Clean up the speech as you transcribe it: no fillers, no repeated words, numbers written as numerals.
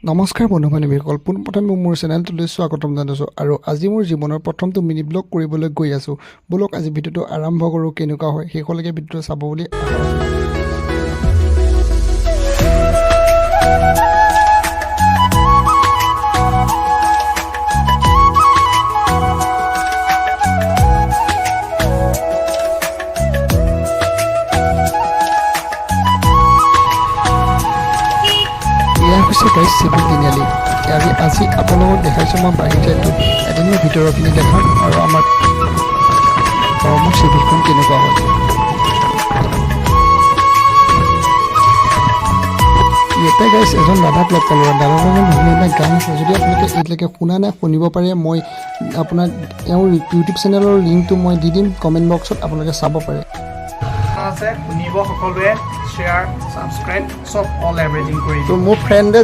নমস্কাৰ বন্ধু বান্ধৱীসকল, পোনপ্ৰথমে মোৰ চেনেলটোলৈ স্বাগতম জনাইছোঁ আৰু আজি মোৰ জীৱনৰ প্ৰথমটো মিনি ব্লগ কৰিবলৈ গৈ আছোঁ। বলক আজি ভিডিঅ'টো আৰম্ভ কৰোঁ। কেনেকুৱা হয় শেষলৈকে ভিডিঅ'টো চাব বুলি এয়া হৈছে গাইজ চিভিল তিনিআলি। আমি আজি আপোনালোকক দেখাইছোঁ মই বাহিৰ ঠাইটো এদিনৰ ভিতৰৰখিনি দেখাম আৰু আমাৰ গৰমৰ চিভিলখন কেনেকুৱা হয়। ইয়াতে গাইজ এজন দাদাক লগ পালোঁ। দাদাজনে ধুনীয়া গান আছে, যদি আপোনালোকে এতিয়ালৈকে শুনা নাই শুনিব পাৰে। মই আপোনাক তেওঁৰ ইউটিউব চেনেলৰ লিংকটো মই দি দিম কমেণ্ট বক্সত, আপোনালোকে চাব পাৰে। আছে শুনিব সকলোৱে শ্বেয়াৰ ছাবস্ক্ৰাইব চব অল এভৰিথিং কৰি তো মোৰ ফ্ৰেণ্ডে